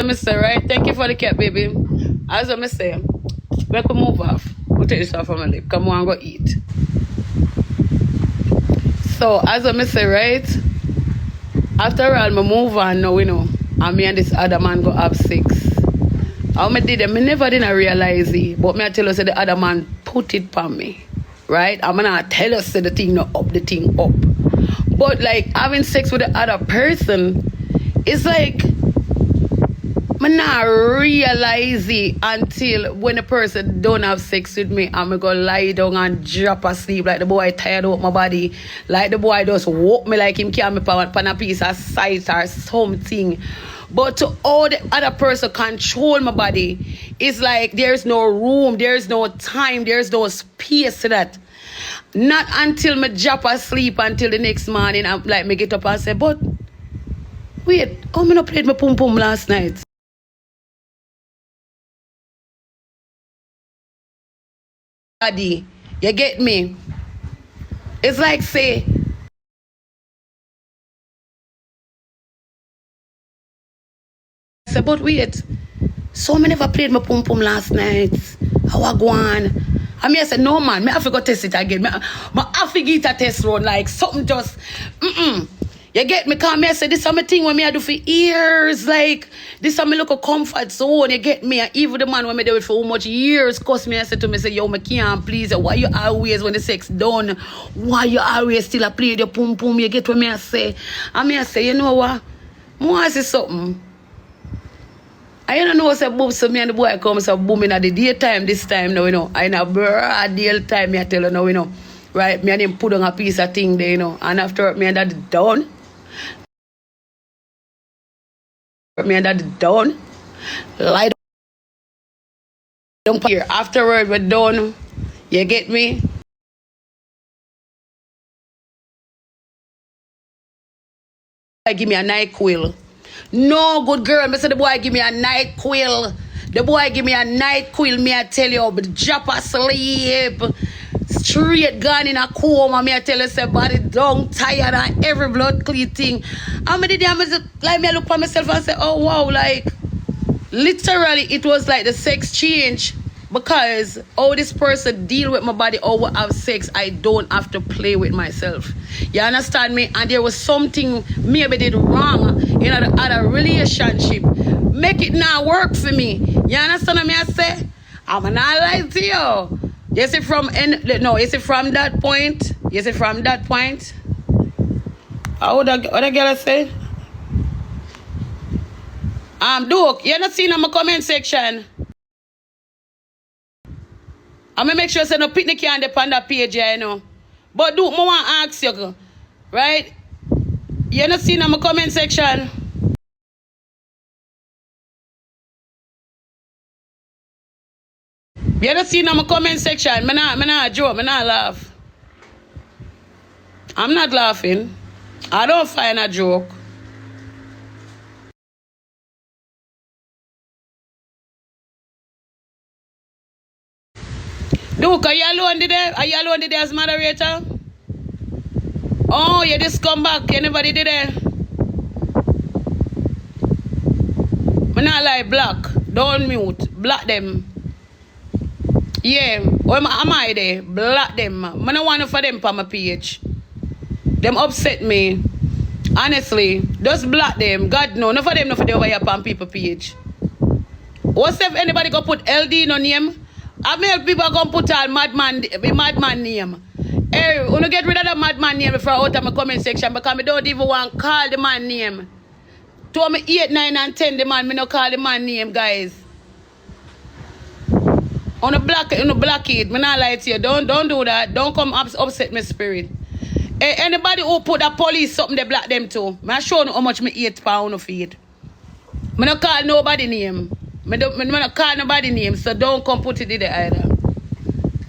I say, right? Thank you for the cat, baby. As I say, we can move off. We'll take this off from my lip. Come on, go eat. So, as I say, right? After all, I move on now, you know. And me and this other man go have sex. How I did it, I never didn't realize it. But me I tell you, say the other man put it on me. Right? I'm gonna tell us the thing not up, the thing up. But like having sex with the other person, it's like I not realize it until when the person don't have sex with me, I'm gonna lie down and drop asleep like the boy tired out my body, like the boy just walk me like him carry me pan a piece of sight or something. But to all the other person control my body, it's like there's no room, there's no time, there's no space to that. Not until me drop asleep until the next morning, I'm like me get up and say, but wait, how me not played my pum pum last night? Body, you get me? It's like say, but wait, so me never played my pum pum last night. How I go on? I mean, I said, no man, me have to go test it again. Me have to get a test run, like something just, You get me? Because me I say, this is my thing when me I do for years. Like, this is my local comfort zone, you get me? And even the man when me do it for how much years, cause me I say to me, say, yo, me can't please you. Why you always, when the sex done, why you always still a play the pum pum? You get what me I say? And me I say, you know what? More I say something. I don't know say boom, so me and the boy come so booming at the daytime this time now, you know. I in a broad daytime, me I tell you now, you know. Right? Me and him put on a piece of thing there, you know. And after me and that done. Me and that done. Lie down here. Afterward we're done. You get me? Give me a NyQuil. No, good girl. Me say the boy give me a NyQuil. The boy give me a NyQuil. Me I tell you, but drop asleep. Straight gone in a coma. Me I tell you, say body down, tired and every blood clean thing. And me the day like me I look for myself and say, oh wow, like literally it was like the sex change. Because this person deal with my body or have sex, I don't have to play with myself. You understand me? And there was something maybe did wrong in the other relationship. Make it not work for me. You understand what I say? I'm not lie to you. Is it from that point? Is it from that point? What the girl say? Duke, you not seen in my comment section. I'm going to make sure say no picnic can depend on that page, you know. But do, I want to ask you, right? You not seen in my comment section? You not seen in my comment section? I'm not joke, I'm not laugh. I'm not laughing. I don't find a joke. Duke, are you alone today? Are you alone today as moderator? Oh, you just come back. Anybody did it? I'm not like black. Don't mute. Black them. Yeah. Where am I there? Black them. I don't want for them for my page. Them upset me. Honestly. Just black them. God no. No for them, no for the over here on people page. What's if anybody go put LD in no name? I mean, people gonna put all madman name. Hey, you wanna get rid of the madman name before out of my comment section because I don't even want to call the man name. To me 8, 9, and 10, the man, me no call the man name, guys. On the block it, me not lie to you. Don't do that. Don't come upset my spirit. Hey, anybody who put the police something they block them too. I show you how much me 8 pound of feed. Me no call nobody name. Me not call nobody name, so don't come put it in there either.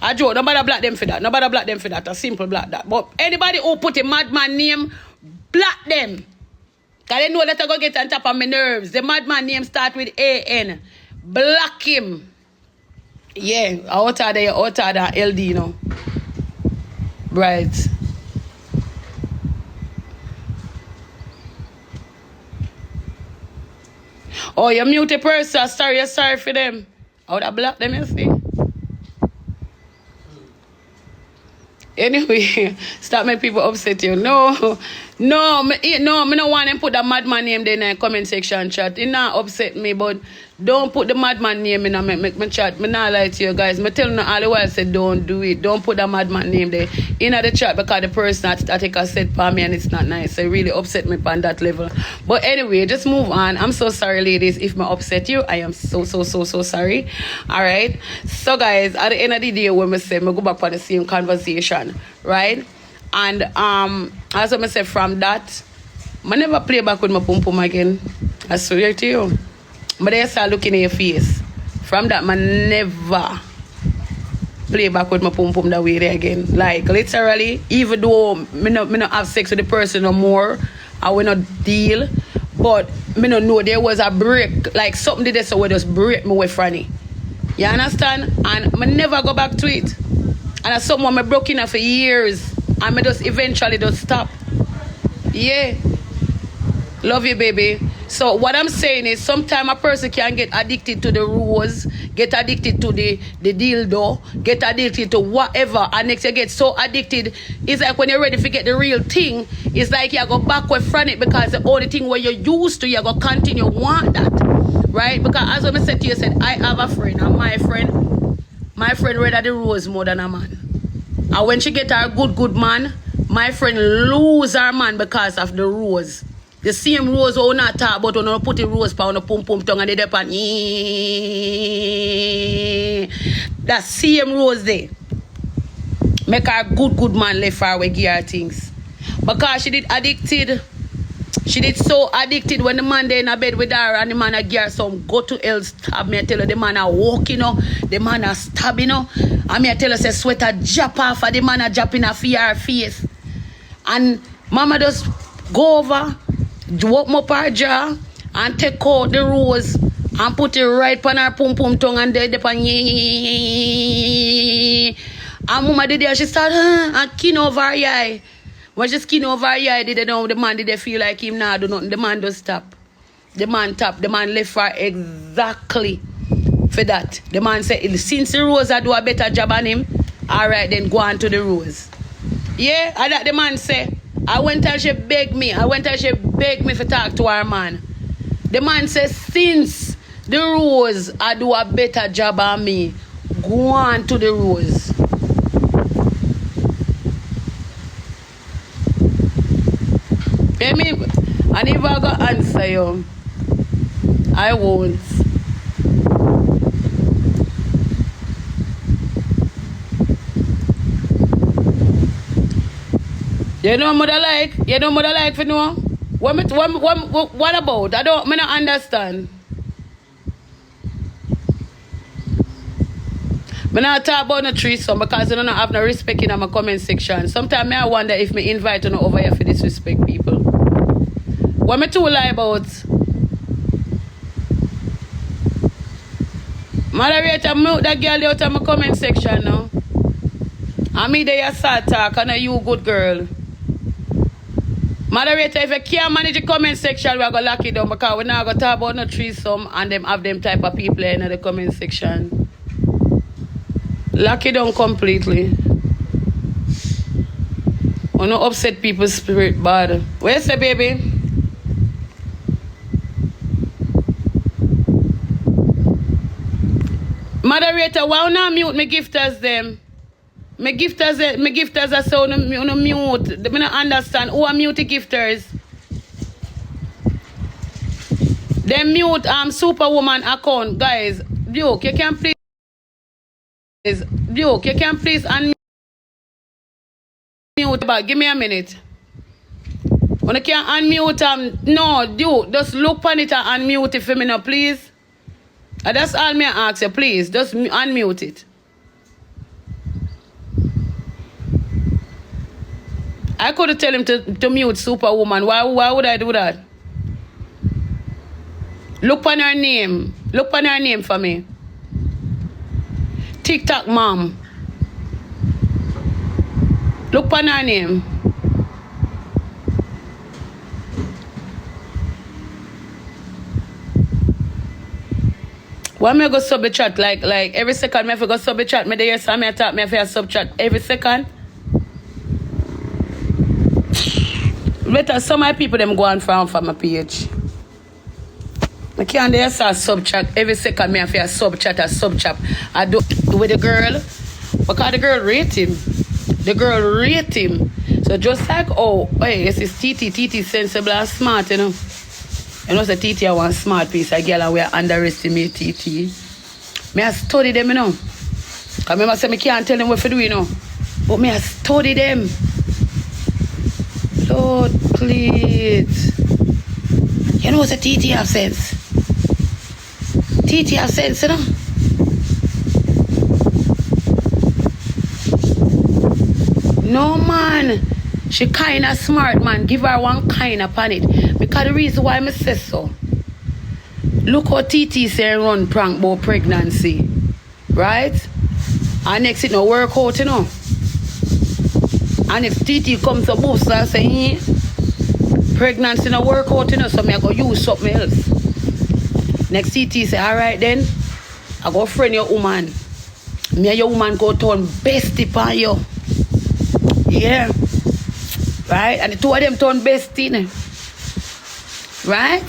I joke, nobody block them for that. Nobody block them for that. A simple block that. But anybody who put a madman name, block them. Because they know that I go get on top of my nerves. The madman name start with A-N. Block him. Yeah, out of the LD, you know. Right. Oh, you mute a person. Sorry, you're sorry for them. I would have blocked them, you see. Anyway, stop making people upset you. No, me don't want them put the madman name there in the comment section chat. It not upset me, but don't put the madman name in the chat. Me not lie to you guys. Me tell you all the while say don't do it. Don't put the madman name there in the chat because the person that take a set for me and it's not nice. So it really upset me on that level. But anyway, just move on. I'm so sorry, ladies, if me upset you. I am so sorry. Alright. So guys, at the end of the day when me say me go back for the same conversation, right? And as I say from that, I never play back with my pum pum again. I swear to you. But they start looking at your face. From that, I never play back with my pum pum that way there again. Like literally, even though me not have sex with the person no more, I will not deal. But me no know there was a break. Like something did this so we just break me away from it. You understand? And I never go back to it. And that's something I broke in for years. And I just eventually just stop. Yeah. Love you, baby. So what I'm saying is sometimes a person can get addicted to the rose, get addicted to the dildo, get addicted to whatever, and next you get so addicted. It's like when you're ready to get the real thing, it's like you go backward from it because the only thing where you're used to, you go continue want that. Right? Because as I said to you, I have a friend, and my friend rather the rose more than a man. And when she get her good man, my friend lose her man because of the rose. The same rose we not talk about when you put the rose on the pum pum tongue and they depend. That same rose there. Make her good man left her away give her things. Because she did addicted. She did so addicted when the man there in a bed with her and the man a give her some go to hell stab me. I tell her the man a walk, you know. The man a stab, you know. And me I tell her say sweater drop off and the man a drop in her face. And mama just go over, walk up her jaw and take out the rose and put it right on her pum pum tongue and dead upon and mama did there, she started and skin over her eye. When she skin over her eye, did they know the man did they feel like him now do nothing. The man just stop. The man tap. The man left her exactly for that. The man said, since the rose I do a better job on him, alright then go on to the rose. Yeah, and that the man say, I went and she begged me to talk to her man. The man says, since the rose I do a better job on me, go on to the rose. Pay me, and if I go answer you, I won't. You know mother like? You know mother like for no? What about? I don't understand. I not talk about no threesome because I don't have no respect in my comment section. Sometimes I wonder if me invite you over here for disrespect people. What me too lie about? Moderator, mute that girl out of my comment section now. And me there you start talk and you good girl. Moderator, if you can't manage the comment section, we're going to lock it down because we're not going to talk about no threesome and them have them type of people in the comment section. Lock it down completely. We don't upset people's spirit bad. Where you say, baby? Moderator, why not mute me gifters them? Me gifters are so no mute. They don't understand who are mute gifters. They mute Superwoman account, guys. Duke, you can please unmute. But give me a minute. When you can unmute no, Duke, just look on it and unmute it for me now, please. That's all me ask you, please. Just unmute it. I could tell him to mute Superwoman. Why would I do that? Look on her name. Look on her name for me. TikTok mom. Look on her name. Why me go sub the chat? Like every second me have to go sub the chat. Me there so me attack me have to sub chat every second. Better some of my people them go on from my page. I can't there say sub chat every second me have to sub chat. I do with the girl because the girl rate him. The girl rate him. So just like hey, this is TT sensible and smart, you know. You know, the TT are one smart piece of girl and we underestimate TT. Me I study them, you know. Because remember say me can't tell them what to do, you know. But me I study them. Lord, please. You know, the TT have sense. TT have sense, you know. No, man. She kind of smart, man. Give her one kind upon it. Because the reason why I say so. Look how TT say run prank about pregnancy. Right? And next it no work out, you know. And if TT comes to boost and say, pregnancy no work out, you know, so I go use something else. Next TT say, alright then, I go friend your woman. Me and your woman go turn bestie on you. Yeah. Right? And the two of them turn bestie. Right?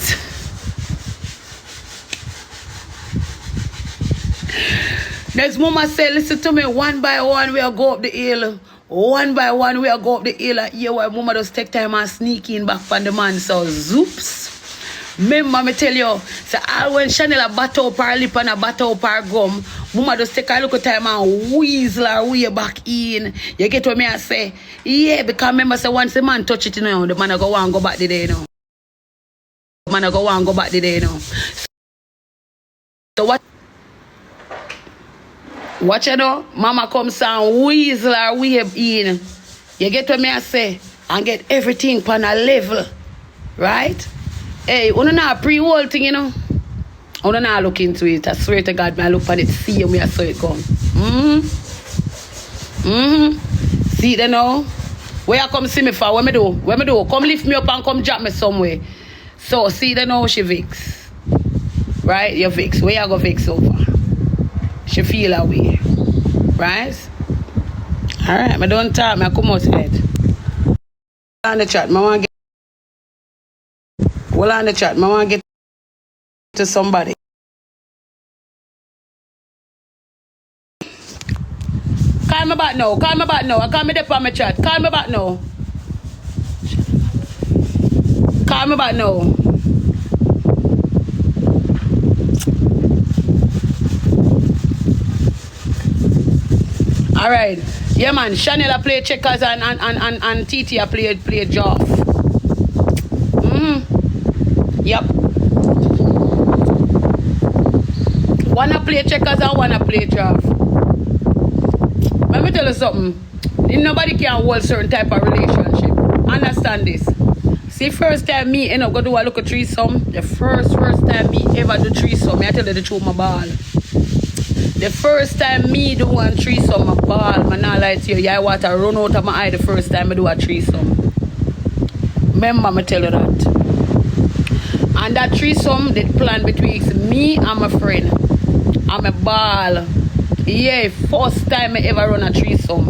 Next mama say, listen to me, one by one we will go up the hill. One by one we will go up the hill. Yeah, why mama just take time and sneak in back from the man. So zoops. Remember me tell you, so all when Chanel a batter up her lip and a batter up her gum, mama just take a look time and weasel her way back in. You get what me I say? Yeah, because remember say once the man touch it, you know, the man a go and go back the day, you know. The man a go and go back the day, you know. So what? Watch you know, mama comes and weasel her way in. You get what me I say? And get everything on a level. Right? Hey, you not pre-whole thing, you know? You not look into it. I swear to God, I look at it, see me, I saw it come. See it now? Where you come see me for? What me do? Come lift me up and come drop me somewhere. So, see it now, she vex. Right? You vex. Where you go vex over? She feel her way. Right? Alright, I don't talk, I come outside. On the chat, I want to get on the chat, I want to get to somebody. Call me back now. I call me up on my chat. Call me back now. Alright. Yeah man, Chanel a play checkers and TT a play Joff. Yep. One a play checkers and one a play Joff. Let me tell you something. Nobody can hold certain type of relationship. Understand this. See, first time me end up go do a look at threesome. The first time me ever do threesome. I tell you the truth, my ball. The first time me do one threesome, my ball. Man, not lie to you. Yeah, I want to run out of my eye the first time I do a threesome. Remember, me tell you that. And that threesome did plan between me and my friend. And my ball. Yeah, first time I ever run a threesome.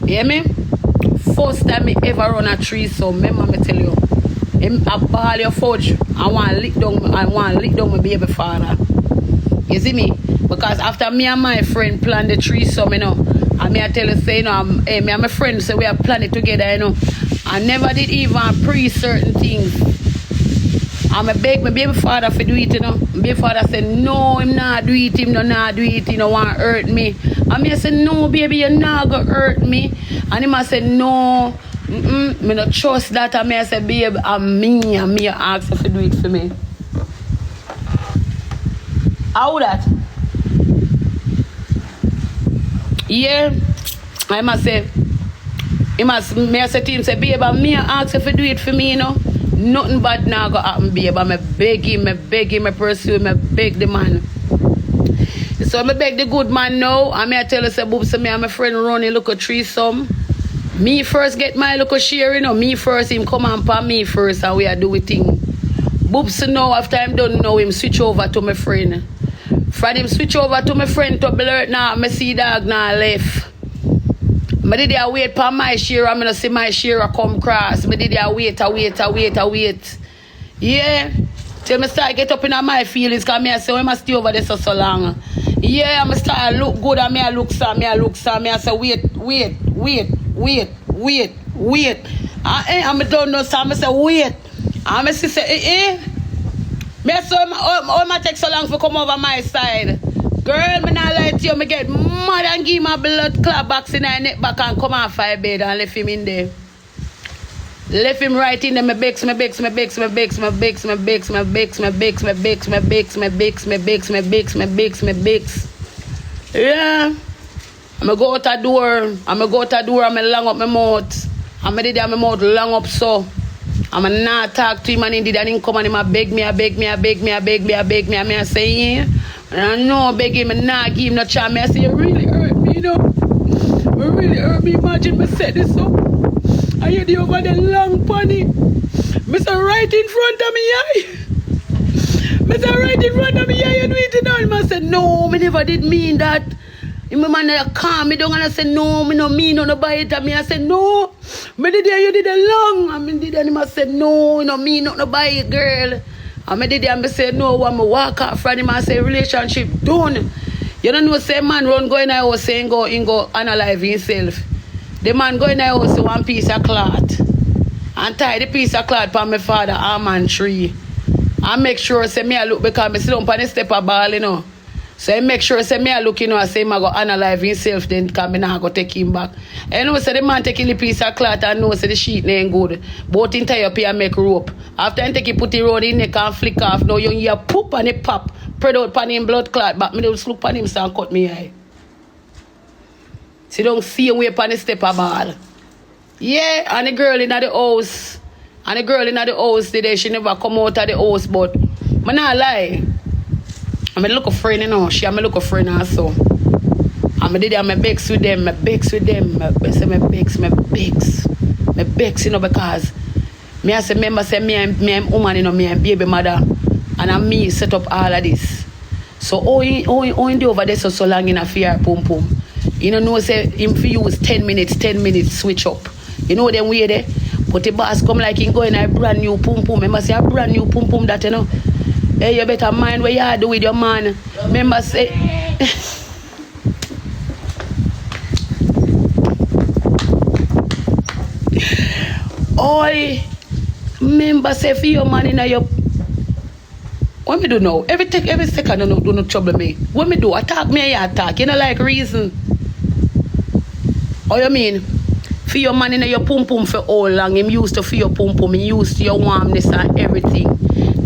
Hear me? First time I ever run a threesome. Remember me tell you. I ball your fudge. I want to lick down my baby father. You see me? Because after me and my friend planned the threesome, you know, and me I tell you say, you know, me and my friend say we are planning together, you know. I never did even pre certain things. And I beg my baby father for do it, you know. My baby father said, no, him not do it, him not do it, he don't want to hurt me. And me I said, no, baby, you're not going to hurt me. And him I said, no, me not trust that. And me I said, babe, and me ask if you do it for me. How that? Yeah, I must say, me I say to him, say, babe, and me ask if you do it for me, you know. Nothing bad now go happen, babe. I beg him, I pursue him, I beg the man. So I beg the good man now. And I tell you, say, boop, so me and my friend Ronnie look a threesome. Me first get my look a share, you know. Me first, him come and pa me first, and we are do it thing. Boobs know after him don't know him switch over to my friend. From him switch over to my friend to blurt now, me see dog now left. Me did I wait for my share, I'm gonna see my share come cross. Me did I wait. Yeah. Till me start get up in my feelings, cause me I say, when I stay over there so long. Yeah, I start look good and I look some, I say, wait. I don't know, so I say, wait. And I say, Me so all my take so long for come over my side. Girl, me not lie to you, me get mad and give my blood clot box in her neck back and come off my bed and left him in there. Left him right in there, me bex. Yeah. I'ma go out the door, I'ma long up my mouth. I'ma did my mouth long up so. I'ma not talk to him and he did and he come and him beg me, I say, yeah. And I know I beg him and not give him no chance. I say, it really hurt me, you know. It really hurt me. Imagine me set this up. I hear the over the long pony. Mr. right in front of me, yeah. Mr. right in front of me, yeah, you do it now. I said, no, me never did mean that. My man calm me down and I said, no, me no mean no bite at me. I said, no, me did it, you did it long. I mean, did it, and I said, no, you no mean no bite, girl. And me did it, and I said, no, when me walk out from him, I say, relationship done. You don't know, say, man run go in the house, saying go analyze himself. The man go in the house, one piece of cloth. And tie the piece of cloth for my father, arm and tree. And make sure, say, me I look, because I sit down on the step of ball, you know. So I make sure, say, me I look, you know, I say, I go analyze himself, then come in and go take him back. And you know, say, the man taking the piece of cloth and know, say, the sheet ain't good. Both in tie up here and make rope. After I take it, put it around in neck and flick off. Now you hear poop and it pop. Spread out pan him blood clot, but me just look pan him and cut me eye. See, don't see him way pan the step of ball. Yeah, and the girl in the house. And the girl in the house today, she never come out of the house, but I not lie. I'm a look a friend, you know. She am a look a friend also. I'm a bex with them. I bex, you know, because me I say, remember, say, me and woman, you know, me and baby mother, and I'm me set up all of this. So, only over there so long in a fear, pum pum. You know, say, him for use 10 minutes, switch up. You know, them way there. But the boss come like him going a brand new pum pum. Remember, say, a brand new pum pum that, you know. Hey, you better mind what you do with your man. Remember, say... Oi, remember, say, for your man in your... What me do now? Every second, do not trouble me. What me do? Attack me, I attack. You know, like reason. What you mean? For your man in your pum pum for all long. Him used to for your pum pum. He used to your warmness and everything.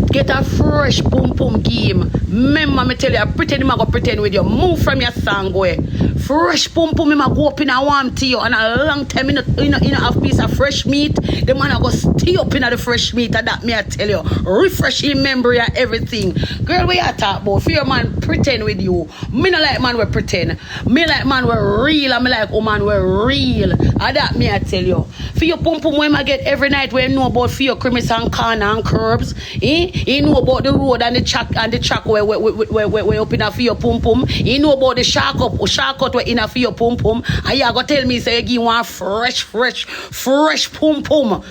Get a fresh pum pum game. Remember, me tell you, pretend him go pretend with you. Move from your song, boy. Fresh pum pum, him go up in a warm tea and a long time in a piece of fresh meat. The man go stay up in the fresh meat, and that me I tell you. Refresh him memory and everything. Girl, what you talk about? For your man pretend with you. Me no like man we pretend. Me like man we real, and me like woman we real. And that me I tell you. For your pum pum, when I get every night, when you know about for your cremies and corner and curbs, you know about the road and the track where up in a for your pum pum. You know about the shark out where in a for your pum pum. And you go tell me say you give one fresh pum pum.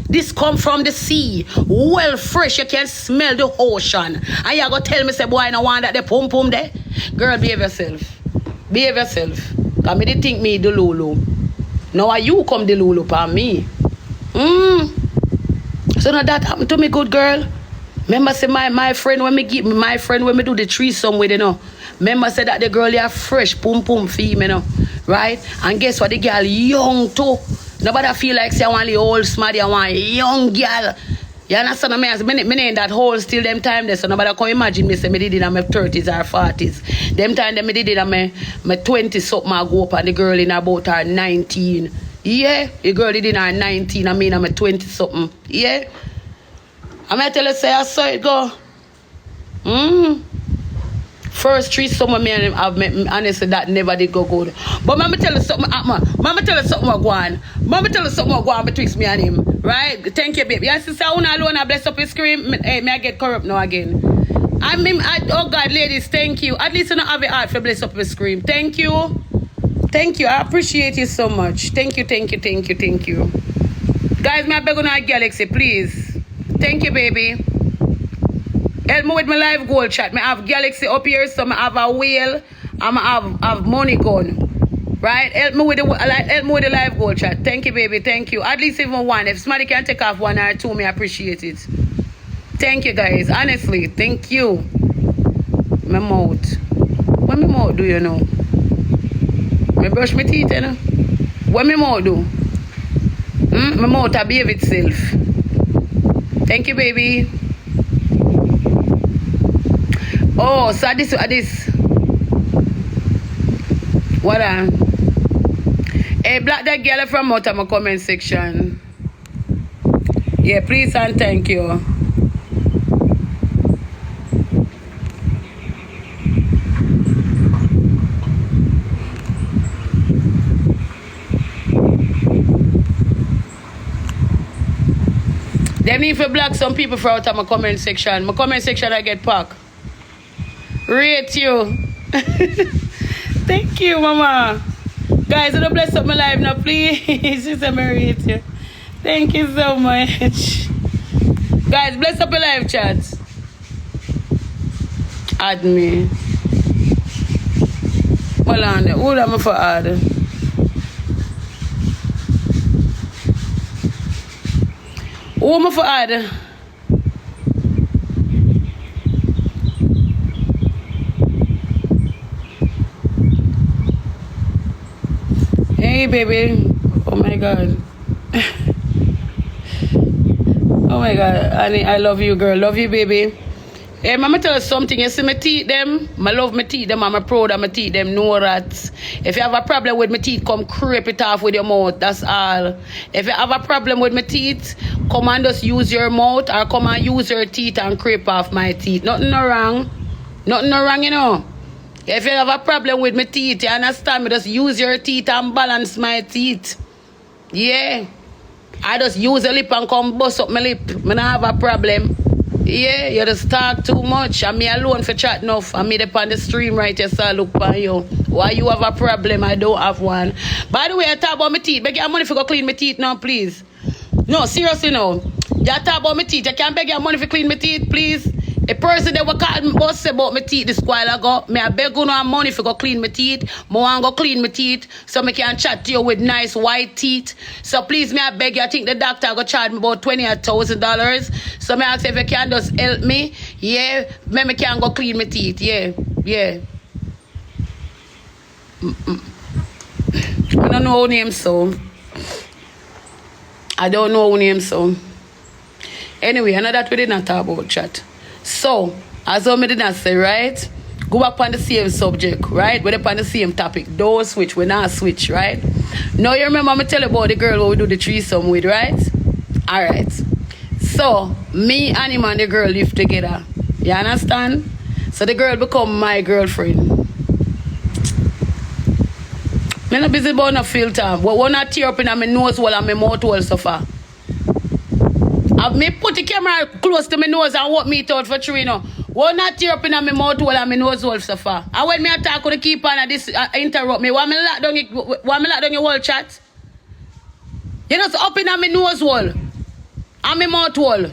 This come from the sea. Well fresh, you can smell the ocean. And you go tell me say boy I don't want that the pum pum there. Girl, behave yourself. Cause me they think me the Lulu. Now you come the Lulu for me. So now that happened to me, good girl. Remember say my friend when me do the threesome with, you know. Remember say that the girl is fresh pum pum female, you know. Right? And guess what? The girl young too. Nobody feel like say I want the old smart, I want a young girl. You understand me? Me in that hole still them time there. So nobody can imagine me say me did it in my 30s or 40s. Them time them me did it in my 20 something I go up and the girl in about her 19. Yeah, the girl did in her 19, I'm 20 something. Yeah. I'm going to tell you, say, I saw it go. First threesome with me and him have met, honestly, that never did go good. But mama tell us something, mama tell us something go on. Mama tell us something go on betwixt me and him. Right? Thank you, baby. Yes, sister, una alone, I bless up his scream. Hey, may I get corrupt now again? Oh God, ladies, thank you. At least you don't have a heart for bless up his scream. Thank you. Thank you. I appreciate you so much. Thank you, thank you, thank you, thank you. Guys, may I beg on our Galaxy, please. Thank you, baby. Help me with my live goal chat. I have Galaxy up here, so I have a whale. I have money gun. Right? Help me with the live goal chat. Thank you, baby. Thank you. At least even one. If somebody can take off one or two, I appreciate it. Thank you, guys. Honestly, thank you. My mouth. What my mouth do, you know? I brush my teeth, you know? What my mouth do? My mouth behave itself. Thank you, baby. Oh, so this. What Hey, block that girl from out of my comment section. Yeah, please and thank you. They need to block some people for out of my comment section. My comment section I get packed. Rate you. Thank you, mama. Guys, don't bless up my life now, please. She said me rate you. Thank you so much. Guys, bless up your live chat. Add me. Hold on. Hold on for add. Who am I for add? Hey, baby. Oh, my God. Oh, my God. Honey, I love you, girl. Love you, baby. Hey, mama tell us something. You see my teeth them? I love my teeth them. I'm proud of my teeth them. No rats. If you have a problem with my teeth, come scrape it off with your mouth. That's all. If you have a problem with my teeth, come and just use your mouth or come and use your teeth and scrape off my teeth. Nothing no wrong. Nothing no wrong, you know. If you have a problem with my teeth, you understand me? Just use your teeth and balance my teeth. Yeah. I just use a lip and come bust up my lip. I don't have a problem. Yeah, you just talk too much. I'm me alone for chat enough. I'm me up on the stream right here, so I look for you. Why you have a problem? I don't have one. By the way, I talk about my teeth. Beg your money for go clean my teeth now, please. No, seriously no. You talk about my teeth. I can't beg your money for clean my teeth, please. A person that will call me boss about my teeth this while ago. Me I beg you no money for go clean my teeth. I want go clean my teeth so I can chat to you with nice white teeth. So please me I beg you. I think the doctor go charge me about $20,000. So me ask if you can just help me. Yeah, me can go clean my teeth. Yeah. I don't know who name so. I don't know who name so. Anyway, I know that we did not talk about chat. So, as I did not say, right? Go back on the same subject, right? We're on the same topic. Don't switch. We're not switch, right? Now you remember me tell you about the girl who we do the threesome with, right? Alright. So, me and him and the girl live together. You understand? So the girl become my girlfriend. I'm not busy about no filter. But when I tear up in my nose hole and my mouth hole so far. Me put the camera close to my nose and walk me out for three, you know. One not tear up in my mouth hole and my nose hole so far. And when me attack with the keep on this interrupt me, why me lock down your whole chat? You know, so up in my nose hole and my mouth hole.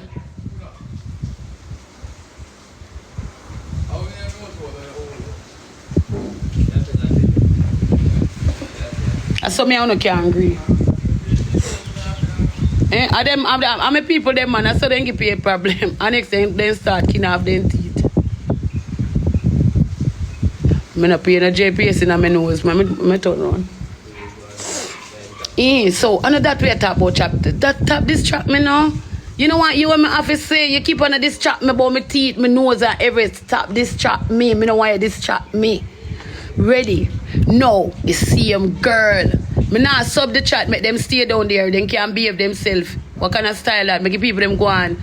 That's something I can't agree. I'm a people them man, so they give you a problem. And next thing they start killing off them teeth. I'm not paying a JPS in my nose, my turn on. So I know that we talk about chapter. That tap this trap me now. You know what you and my office say? You keep on this trap me about my teeth, my nose and everything. Stop this trap me. Me know why this trap me. Ready? No, the same girl. Me not sub the chat, make them stay down there. They can behave themselves. What kind of style that? Make people them go on.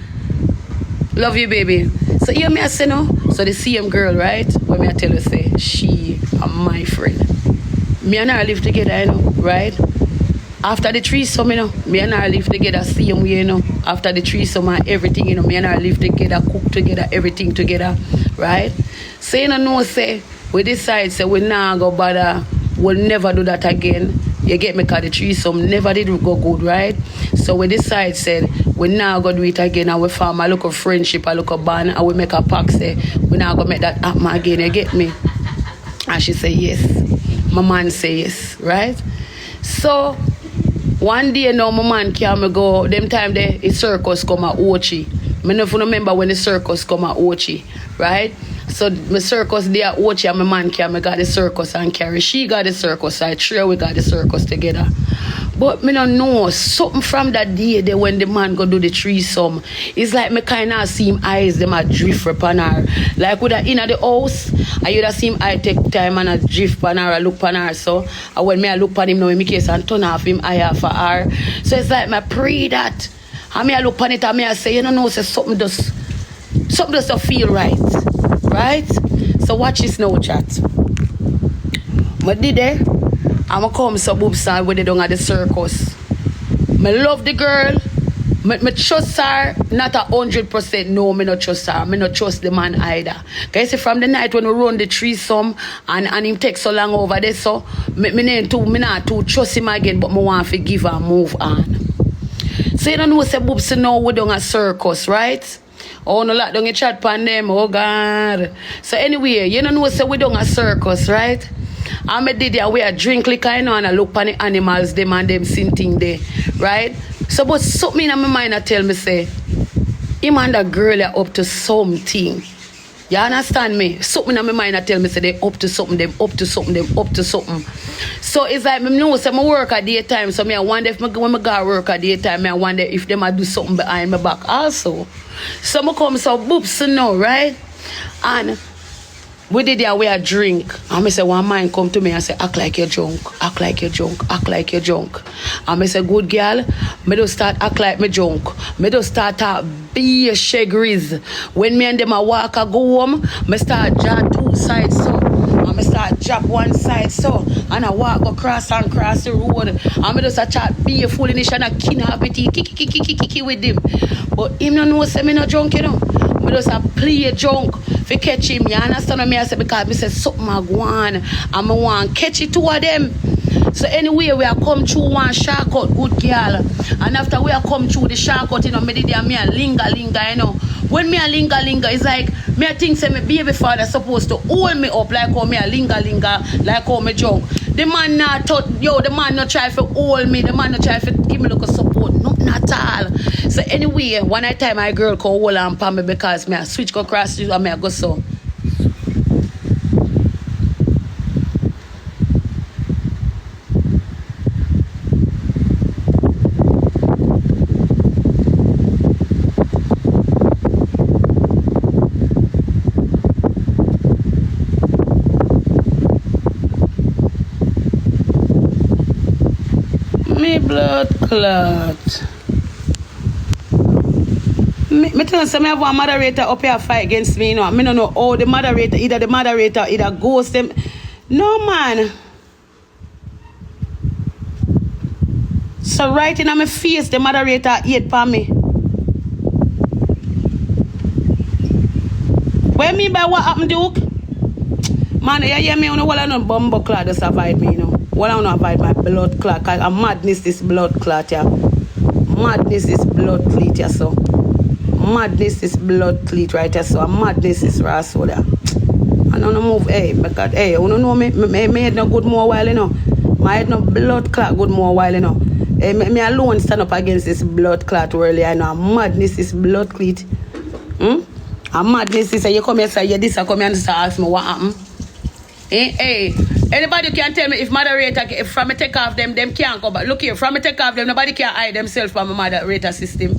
Love you, baby. So here me I say no. So the same girl, right? When me I tell you say she and my friend. Me and her live together, you know, right? After the threesome, you know, me and her live together same way, you know. After the threesome and everything, you know, me and her live together, cook together, everything together, right? So you know, say we decide say we nah go bother, we'll never do that again. You get me? Cause the threesome never did go good, right? So we decide said we now go do it again and we form a look of friendship, a look of bond, and we make a pact say we now go make that happen again. You get me? And she say yes. My man say yes, right? So one day now my man can go, them time the circus come at Ochi. I don't remember when the circus come at Ochi, right? So my circus there at Ochi and my man can got the circus and carry. She got the circus, so I three we got the circus together. But me don't know, something from that day there when the man go do the threesome, it's like me kind of see him eyes them a drift upon her. Like with her in the house, I would have see him eye take time and a drift upon her, I look upon her. So and when me I look upon him now in my case and turn off him eye off for her. So it's like me pray that. And me I look upon it and me I say, you know, say something does feel right. Right? So watch this now, chat. But did they? I'ma come so boobs and when they don't at the circus. Me love the girl. Me trust her. Not 100%. No, me not trust her. Me not trust the man either. Cause see from the night when we run the threesome and him take so long over there, so me not too trust him again, but me want to forgive her and move on. So you don't know say boobs now we don't at circus, right? Oh no, like don't get chat pan them. Oh God. So anyway, you know say we don't a circus, right? I me did there we a drink like I know and I look pan the animals them and them sitting there, right? So but something in my mind I tell me say, him and that girl are up to something. You understand me? Something in my mind I tell me say they up to something, them up to something, them up to something. So it's like me know say I work at daytime, so me I wonder if when I go work at daytime, I wonder if them a do something behind my back also. So I come so boops now, right? And we did there we a drink. And I say one man come to me and say, act like you're drunk, act like you're drunk, act like you're drunk. And I say, good girl, me don't start act like me drunk. Me don't start be a shagriz. When me and them a walk I go home, me start draw two sides so. And I start drop one side so. And I walk across the road. And I just a chat be a foolish and a kidnap it, kiki with him. But him no know say me no drunk, you know. Me just a play drunk. If you catch him, you understand what me I say? Because me say something I go on and I want catch it two of them. So anyway, we are come through one shark out, good girl. And after we are come through the shark out, you know, me did me a linger, you know. When me a linger, it's like me I think say my baby father supposed to hold me up like how me a linger, like how me drunk. The man not the man not try to hold me, the man not try to give me look of support, nothing at all. So anyway, one time my girl call hold on for me because me I switch go across the street and me I go so. Me blood clot. Me tell you, say me have one moderator up here fight against me, you know. Me don't know how the moderator, either ghost them. No man. So right in my face, the moderator hate for me. What mean by what happened, Duke? Man, you hear me? You know what I know bumbo clot just avoid me, you know. What I want to avoid my blood clot. Cause a madness is blood clot, yeah. Madness is blood clot, yeah, so. Madness is blood clot, right, yeah, so. A madness is rascal, yeah. I don't move, hey, because, hey, you don't know me head no good more while, you know. My head no blood clot good more while, you know. Hey, me alone stand up against this blood clot earlier, I know. A madness is blood clot. A madness is, you come here, say, yeah, this, I come here and ask me what happened. Hey, anybody can tell me if moderator, if from me take off them can't go back. Look here, from me take off them, nobody can hide themselves from a moderator system.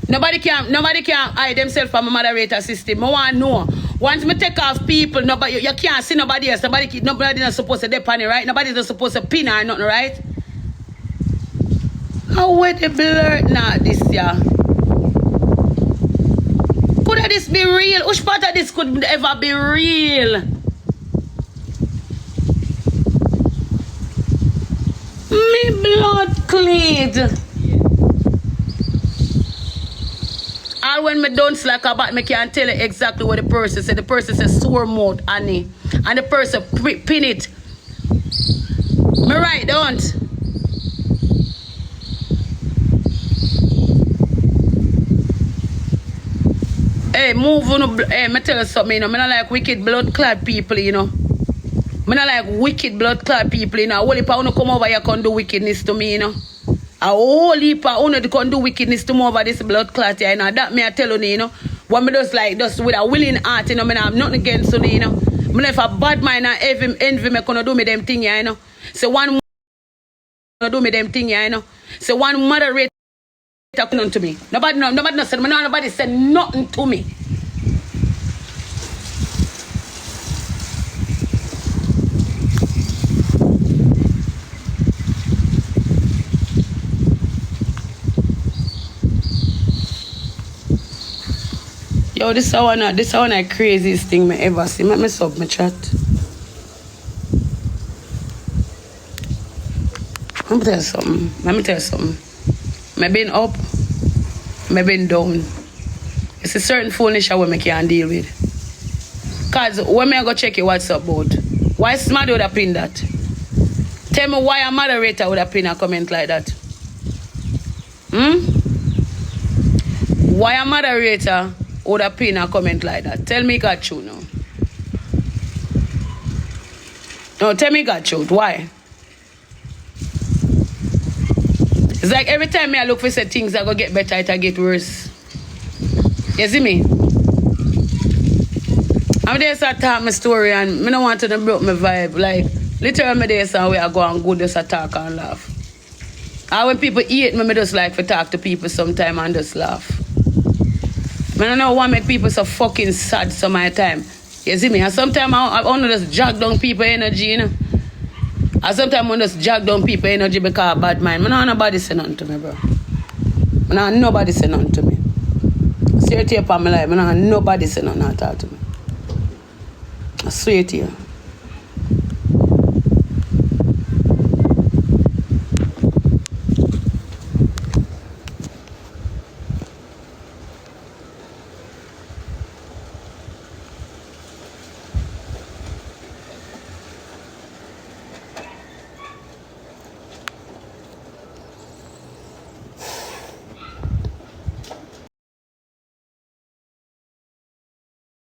Nobody can hide themselves from a moderator system. I want to know. Once me take off people, nobody you can't see nobody else. Nobody not supposed to depend it, right? Nobody's not supposed to pin or nothing, right? How would they blur now this year? of this be real? Which part of this could ever be real? Me blood clean. All when me don't slack about, me can't tell you exactly what the person said. The person said sore mouth, Annie. And the person pin it. Me right, don't. Hey, move on. Hey, me tell you something, you know. Me not like wicked blood clad people, you know. Me not like wicked blood clad people, you know. A whole heap of you come over here can do wickedness to me, you know. A whole heap of you can do wickedness to me over this blood clot, you know. That me I tell you, you know. What me just like, just with a willing heart, you know. Me have nothing against you, you know. Me if a bad mind and envy me gonna do me them thing, you know. So one do me them thing, you know. So one moderate nothing to me. Nobody said nobody said nothing to me. Yo, this is one of the craziest thing me ever see. Let me sub my chat. Let me tell you something. Me been up, me been down. It's a certain foolish way me can't deal with. Cause when me go check your WhatsApp board, why Smart would have pinned that? Tell me why a moderator would have pinned a comment like that? Why a moderator would have pinned a comment like that? Tell me got you now. No, tell me got you. Why? It's like every time I look for say things that go get better, it get worse. You see me? I'm there to talk my story and I don't want to broke my vibe. Like, literally I'm there so I go and good just talk and laugh. And when people hate me, I just like to talk to people sometime and just laugh. I don't know why make people so fucking sad some of the time. You see me? And sometimes I want to just jog down people energy, you know. And sometimes I just jog down people energy because of bad mind. I don't nobody say nothing to me, bro. I don't nobody say nothing to me. I swear to you upon my life, I don't nobody say nothing at all to me. I swear to you.